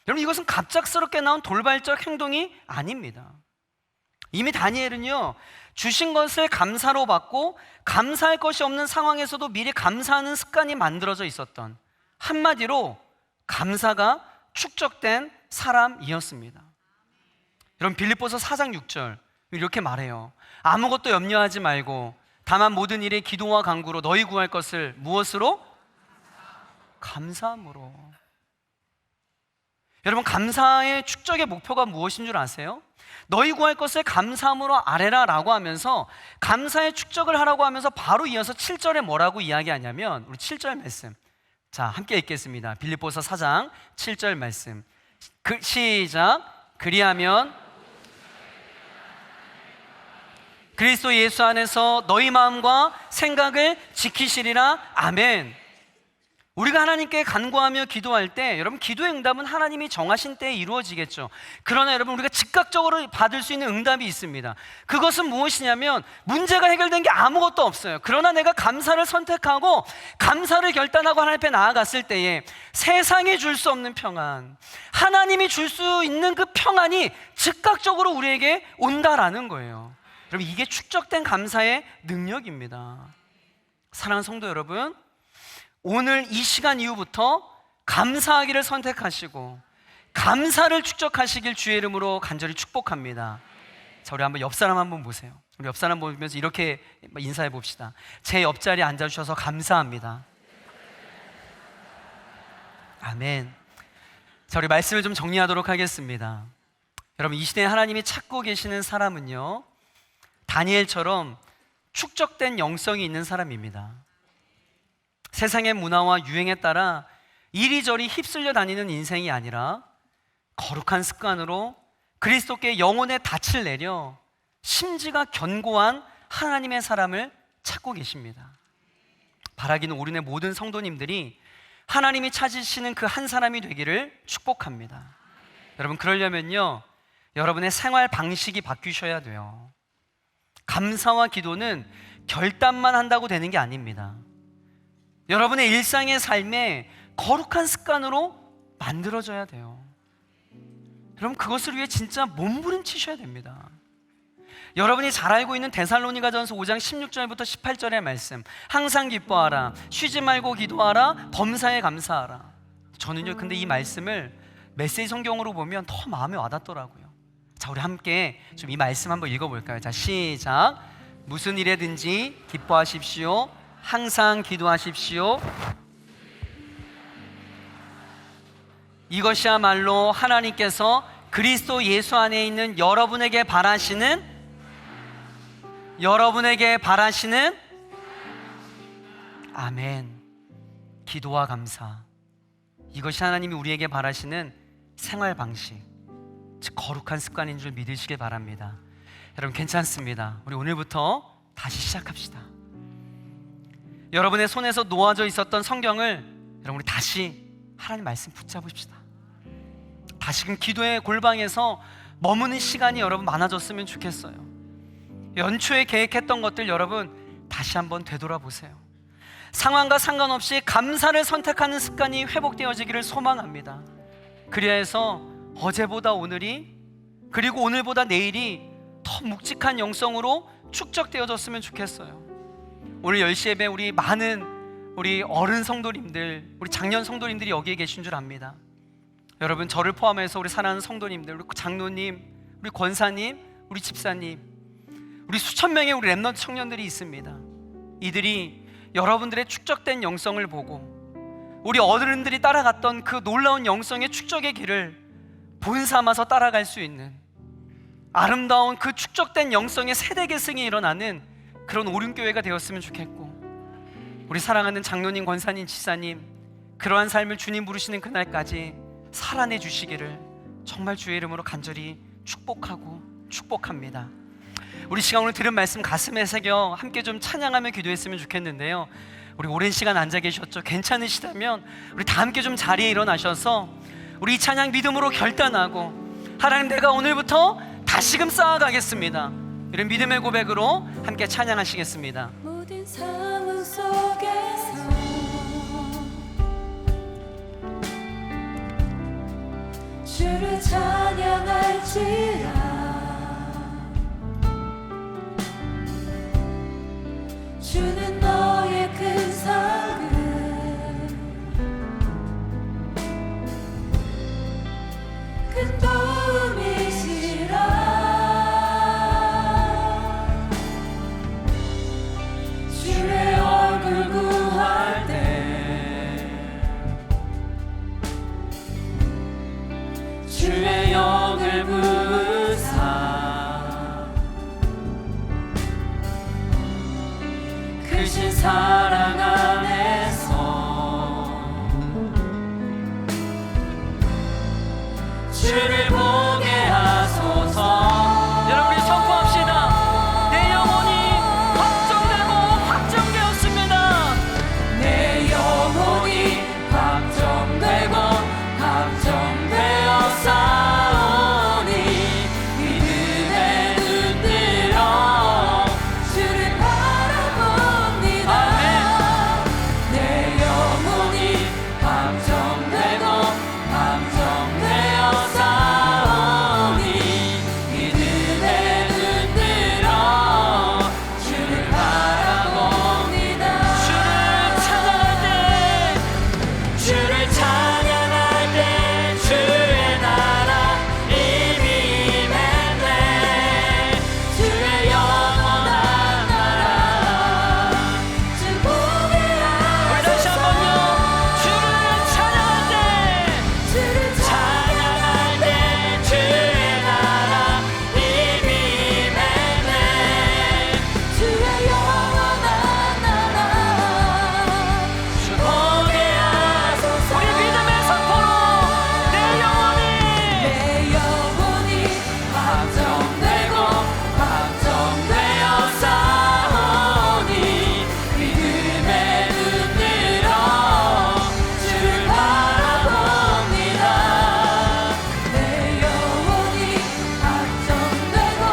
여러분, 이것은 갑작스럽게 나온 돌발적 행동이 아닙니다. 이미 다니엘은요, 주신 것을 감사로 받고 감사할 것이 없는 상황에서도 미리 감사하는 습관이 만들어져 있었던, 한마디로 감사가 축적된 사람이었습니다. 여러분, 빌립보서 4장 6절 이렇게 말해요. 아무것도 염려하지 말고 다만 모든 일에 기도와 간구로 너희 구할 것을 무엇으로? 감사함으로. 여러분, 감사의 축적의 목표가 무엇인 줄 아세요? 너희 구할 것을 감사함으로 아뢰라 라고 하면서 감사의 축적을 하라고 하면서 바로 이어서 7절에 뭐라고 이야기하냐면, 우리 7절 말씀, 자, 함께 읽겠습니다. 빌립보서 4장 7절 말씀, 시작. 그리하면 그리스도 예수 안에서 너희 마음과 생각을 지키시리라. 아멘. 우리가 하나님께 간구하며 기도할 때, 여러분, 기도의 응답은 하나님이 정하신 때에 이루어지겠죠. 그러나 여러분, 우리가 즉각적으로 받을 수 있는 응답이 있습니다. 그것은 무엇이냐면, 문제가 해결된 게 아무것도 없어요. 그러나 내가 감사를 선택하고 감사를 결단하고 하나님 앞에 나아갔을 때에 세상이 줄 수 없는 평안, 하나님이 줄 수 있는 그 평안이 즉각적으로 우리에게 온다라는 거예요. 여러분, 이게 축적된 감사의 능력입니다. 사랑하는 성도 여러분, 오늘 이 시간 이후부터 감사하기를 선택하시고 감사를 축적하시길 주의 이름으로 간절히 축복합니다. 자, 우리 한번 옆 사람 한번 보세요. 우리 옆 사람 보면서 이렇게 인사해 봅시다. 제 옆자리에 앉아주셔서 감사합니다. 아멘. 자, 우리 말씀을 좀 정리하도록 하겠습니다. 여러분, 이 시대에 하나님이 찾고 계시는 사람은요, 다니엘처럼 축적된 영성이 있는 사람입니다. 세상의 문화와 유행에 따라 이리저리 휩쓸려 다니는 인생이 아니라 거룩한 습관으로 그리스도께 영혼의 닻을 내려 심지가 견고한 하나님의 사람을 찾고 계십니다. 바라기는 우리네 모든 성도님들이 하나님이 찾으시는 그 한 사람이 되기를 축복합니다. 여러분, 그러려면요, 여러분의 생활 방식이 바뀌셔야 돼요. 감사와 기도는 결단만 한다고 되는 게 아닙니다. 여러분의 일상의 삶에 거룩한 습관으로 만들어져야 돼요. 여러분, 그것을 위해 진짜 몸부림치셔야 됩니다. 여러분이 잘 알고 있는 데살로니가전서 5장 16절부터 18절의 말씀, 항상 기뻐하라, 쉬지 말고 기도하라, 범사에 감사하라. 저는요, 근데 이 말씀을 메시지 성경으로 보면 더 마음에 와닿더라고요. 자, 우리 함께 좀 이 말씀 한번 읽어볼까요? 자, 시작. 무슨 일에든지 기뻐하십시오, 항상 기도하십시오. 이것이야말로 하나님께서 그리스도 예수 안에 있는 여러분에게 바라시는 아멘. 기도와 감사, 이것이 하나님이 우리에게 바라시는 생활 방식, 즉 거룩한 습관인 줄 믿으시길 바랍니다. 여러분, 괜찮습니다. 우리 오늘부터 다시 시작합시다. 여러분의 손에서 놓아져 있었던 성경을 여러분, 우리 다시 하나님 말씀 붙잡읍시다. 다시금 기도의 골방에서 머무는 시간이 여러분 많아졌으면 좋겠어요. 연초에 계획했던 것들 여러분 다시 한번 되돌아보세요. 상황과 상관없이 감사를 선택하는 습관이 회복되어지기를 소망합니다. 그래야 해서 어제보다 오늘이, 그리고 오늘보다 내일이 더 묵직한 영성으로 축적되어졌으면 좋겠어요. 오늘 10시 예배 우리 많은 우리 어른 성도님들, 우리 장년 성도님들이 여기에 계신 줄 압니다. 여러분, 저를 포함해서 우리 사랑하는 성도님들, 우리 장로님, 우리 권사님, 우리 집사님, 우리 수천 명의 우리 렘넌트 청년들이 있습니다. 이들이 여러분들의 축적된 영성을 보고 우리 어른들이 따라갔던 그 놀라운 영성의 축적의 길을 본삼아서 따라갈 수 있는 아름다운 그 축적된 영성의 세대 계승이 일어나는 그런 오륜교회가 되었으면 좋겠고, 우리 사랑하는 장로님, 권사님, 지사님, 그러한 삶을 주님 부르시는 그날까지 살아내 주시기를 정말 주의 이름으로 간절히 축복합니다. 우리 시간 오늘 들은 말씀 가슴에 새겨 함께 좀 찬양하며 기도했으면 좋겠는데요, 우리 오랜 시간 앉아 계셨죠? 괜찮으시다면 우리 다 함께 좀 자리에 일어나셔서 우리 이 찬양 믿음으로 결단하고, 하나님, 내가 오늘부터 다시금 쌓아가겠습니다, 이런 믿음의 고백으로 함께 찬양하시겠습니다. 모든 상황 속에서 주를 찬양할지라. 주는 너의 큰 사랑 큰 도움이시라. 주의 얼굴 구할 때 주의 영을 부으사 크신 사랑 안에서 주를 보게 하소서. 여러분 우리 선포합시다. 내 영혼이 확정되고 확정되었습니다. 내 영혼이 확정되고 확정되어 싸우니 믿음에 눈들어 주를 바라봅니다. 내 영혼이 확정되고 확정되어 싸우니 믿음에 눈들어 주를 바라봅니다. 주를 찬양할 때 주의 나라 이미 임했네. 주의 영원한 나라 주 보게 우리 다시 한번요. 주를 찬양할 때 주를 찬양할 때 주의 나라 이미 임했네. 주의 영원한 나라 주 보게 하소서. 우리 믿음의 선포로 내 영혼이 확정되고 확정되어 싸우니 믿음에 눈들어 주를 바라봅니다. 내 영혼이 확정되고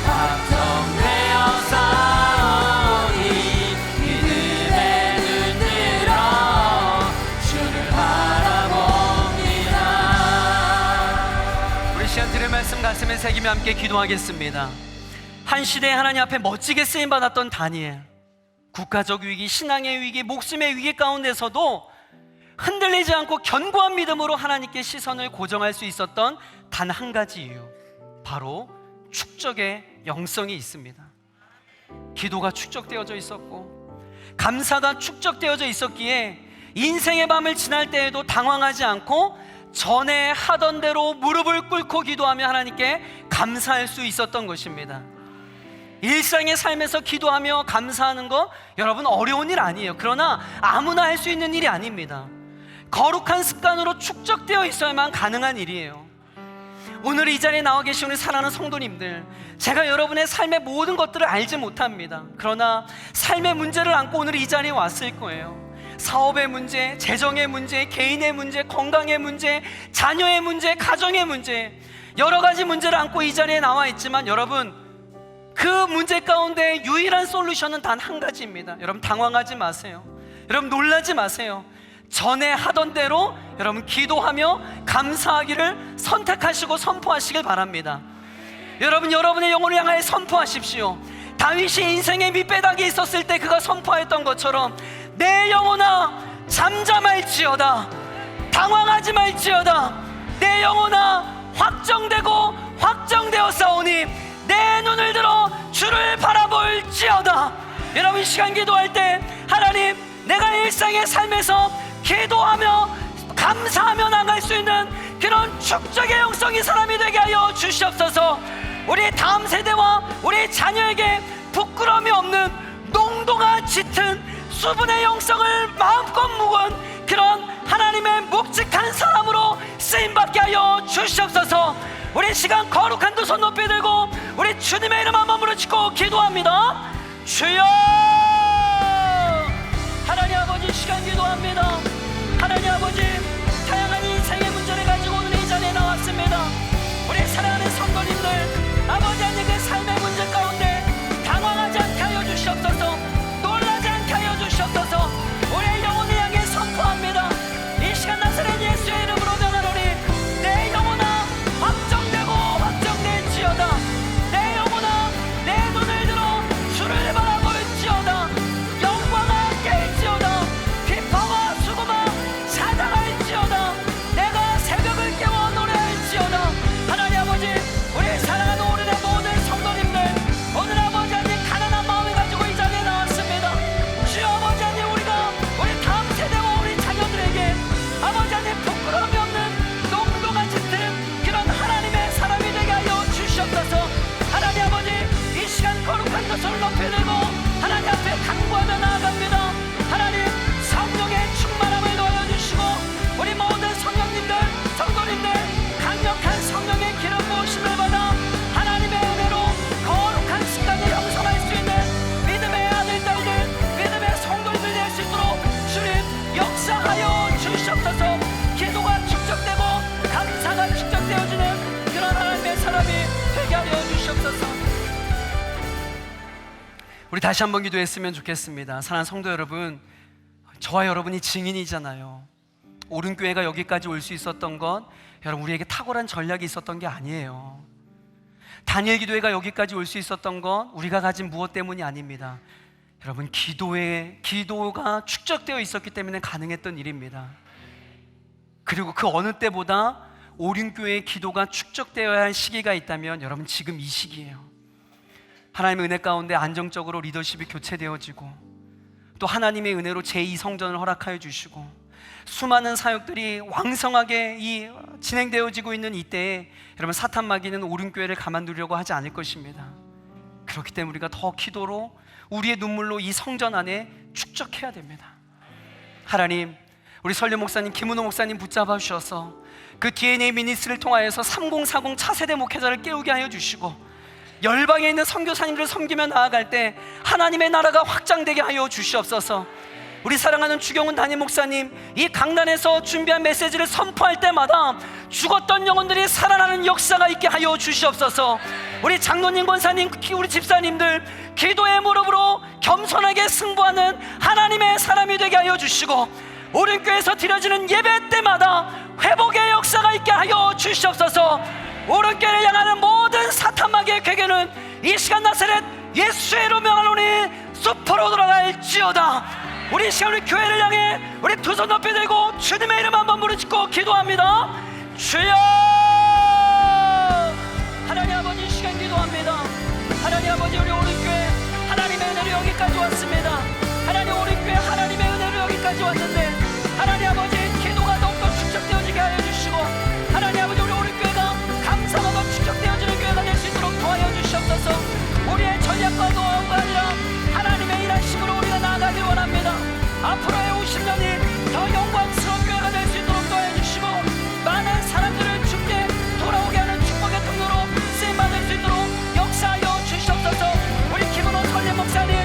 확정되어 싸우니 믿음에 눈들어 주를 바라봅니다. 우리 시간 들을 말씀 가슴에 새기며 함께 기도하겠습니다. 한 시대에 하나님 앞에 멋지게 쓰임받았던 다니엘, 국가적 위기, 신앙의 위기, 목숨의 위기 가운데서도 흔들리지 않고 견고한 믿음으로 하나님께 시선을 고정할 수 있었던 단 한 가지 이유, 바로 축적의 영성이 있습니다. 기도가 축적되어져 있었고 감사가 축적되어져 있었기에 인생의 밤을 지날 때에도 당황하지 않고 전에 하던 대로 무릎을 꿇고 기도하며 하나님께 감사할 수 있었던 것입니다. 일상의 삶에서 기도하며 감사하는 거 여러분 어려운 일 아니에요. 그러나 아무나 할 수 있는 일이 아닙니다. 거룩한 습관으로 축적되어 있어야만 가능한 일이에요. 오늘 이 자리에 나와 계신 우리 사랑하는 성도님들, 제가 여러분의 삶의 모든 것들을 알지 못합니다. 그러나 삶의 문제를 안고 오늘 이 자리에 왔을 거예요. 사업의 문제, 재정의 문제, 개인의 문제, 건강의 문제, 자녀의 문제, 가정의 문제, 여러 가지 문제를 안고 이 자리에 나와 있지만 여러분, 그 문제 가운데 유일한 솔루션은 단 한 가지입니다. 여러분 당황하지 마세요. 여러분 놀라지 마세요. 전에 하던 대로 여러분 기도하며 감사하기를 선택하시고 선포하시길 바랍니다. 여러분 여러분의 영혼을 향하여 선포하십시오. 다윗이 인생의 밑바닥에 있었을 때 그가 선포했던 것처럼 내 영혼아 잠잠할지어다, 당황하지 말지어다. 내 영혼아 확정되고 확정되어 싸우니 내 눈을 들어 주를 바라볼지어다. 여러분 시간 기도할 때 하나님, 내가 일상의 삶에서 기도하며 감사하며 나갈 수 있는 그런 축적의 영성이 사람이 되게 하여 주시옵소서. 우리 다음 세대와 우리 자녀에게 부끄러움이 없는 농도가 짙은 수분의 영성을 마음껏 묵은 그런 하나님의 묵직한 사람으로 쓰임받게 하여 주시옵소서. 우리 시간 거룩한 두 손 높이 들고 우리 주님의 이름 한번 부르짖고 기도합니다. 주여! 하나님 아버지 시간 기도합니다. 하나님 아버지, 다양한 인생의 문제를 가지고 오늘 이 자리에 나왔습니다. 우리 사랑하는 성도님들, 아버지 하나님 그 삶의 문제 가운데 당황하지 않게 하여 주시옵소서. 놀라지 않게 하여 주시옵소서. 우리의 영혼을 향해 선포합니다. 이 시간 나사렛 예수의 이름으로 변하노니 내 영혼아 두 손을 높이 들고 하나님 앞에 간구하며 나아갑니다. 하나님 성령의 충만함을 더하여 주시고 우리 모든 성령님들, 성도님들 강력한 성령의 기름 부으심을 받아 하나님의 은혜로 거룩한 순간을 형성할 수 있는 믿음의 아들, 딸들, 믿음의 성도님들 될 수 있도록 주님 역사하여 주시옵소서. 기도가 축적되고 감사가 축적되어지는 그런 하나님의 사람이 되게 하여 주시옵소서. 우리 다시 한번 기도했으면 좋겠습니다. 사랑하는 성도 여러분, 저와 여러분이 증인이잖아요. 오른교회가 여기까지 올 수 있었던 건 여러분 우리에게 탁월한 전략이 있었던 게 아니에요. 다니엘 기도회가 여기까지 올 수 있었던 건 우리가 가진 무엇 때문이 아닙니다. 여러분 기도가 축적되어 있었기 때문에 가능했던 일입니다. 그리고 그 어느 때보다 오륜교회의 기도가 축적되어야 할 시기가 있다면 여러분 지금 이 시기예요. 하나님의 은혜 가운데 안정적으로 리더십이 교체되어지고 또 하나님의 은혜로 제2성전을 허락하여 주시고 수많은 사역들이 왕성하게 진행되어지고 있는 이때에 여러분 사탄 마귀는 오륜교회를 가만두려고 하지 않을 것입니다. 그렇기 때문에 우리가 더 기도로 우리의 눈물로 이 성전 안에 축적해야 됩니다. 하나님, 우리 설교 목사님, 김은호 목사님 붙잡아 주셔서 그 DNA 미니스를 통하여서 3040 차세대 목회자를 깨우게 하여 주시고 열방에 있는 선교사님들을 섬기며 나아갈 때 하나님의 나라가 확장되게 하여 주시옵소서. 우리 사랑하는 주경훈 담임 목사님, 이 강단에서 준비한 메시지를 선포할 때마다 죽었던 영혼들이 살아나는 역사가 있게 하여 주시옵소서. 우리 장로님, 권사님, 우리 집사님들 기도의 무릎으로 겸손하게 승부하는 하나님의 사람이 되게 하여 주시고 오른교회에서 드려지는 예배 때마다 회복의 역사가 있게 하여 주시옵소서. 오른교회를 향하는 모든 사탄마귀의 괴계는 이 시간 나사렛 예수의 이름으로 명하노니 숲으로 돌아갈지어다. 우리 시간 우리 교회를 향해 우리 두 손 높이 들고 주님의 이름 한번 부르짖고 기도합니다. 주여! 하나님 아버지, 이 시간 기도합니다. 하나님 아버지, 우리 오른교회 하나님의 은혜로 여기까지 왔습니다. 하나님, 오른교회 하나님의 은혜로 여기까지 왔는데 하나님 아버지, 기도가 더욱더 축적되어지게 하여 주시고 하나님 아버지, 우리 오른교회가 감사가 더 축적되어지는 교회가 될 수 있도록 도와여 주시옵소서. 우리의 전략과 노하우가 아니라 하나님의 일하심으로 우리가 나아가길 원합니다. 앞으로의 50년이 더 영광스러운 교회가 될 수 있도록 도와여 주시고 많은 사람들을 주께 돌아오게 하는 축복의 통로로 쓰임받을 수 있도록 역사하여 주시옵소서. 우리 김은호 설립 목사님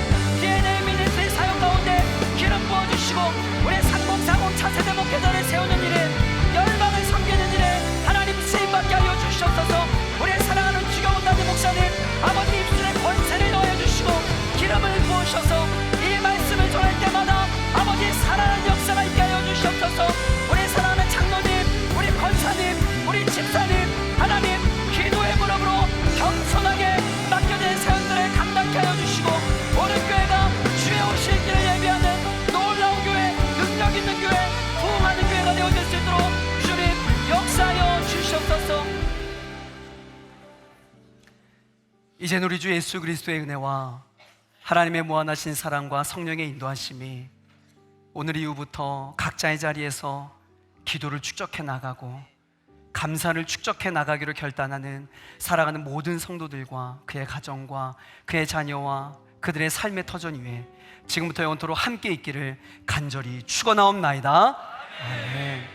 DNA 미니스트리 사역 가운데 기름 부어주시고 우리 3040 차세대 목회자를 세우는 일에 열방을 섬기는 일에 하나님 쓰임받게 하여 주시옵소서. 우리 사랑하는 주경훈 담임 목사님 아버지 입술에 권세를 넣어 주시고 기름을 부으셔서 이 말씀을 전할 때마다 아버지 살아나는 역사가 있게 하여 주시옵소서. 우리 사랑하는 장로님, 우리 권사님, 우리 집사님 하나님 기도의 무릎으로 겸손하게 맡겨진 사역들을 감당케 하여 주시고 오른교회가 주의 오실 길을 예비하는 놀라운 교회, 능력 있는 교회, 부흥하는 교회가 되어질 수 있도록 주님 역사하여 주시옵소서. 이제는 우리 주 예수 그리스도의 은혜와 하나님의 무한하신 사랑과 성령의 인도하심이 오늘 이후부터 각자의 자리에서 기도를 축적해 나가고 감사를 축적해 나가기로 결단하는 살아가는 모든 성도들과 그의 가정과 그의 자녀와 그들의 삶의 터전 위에 지금부터 영원토록 함께 있기를 간절히 축원하옵나이다. 아멘.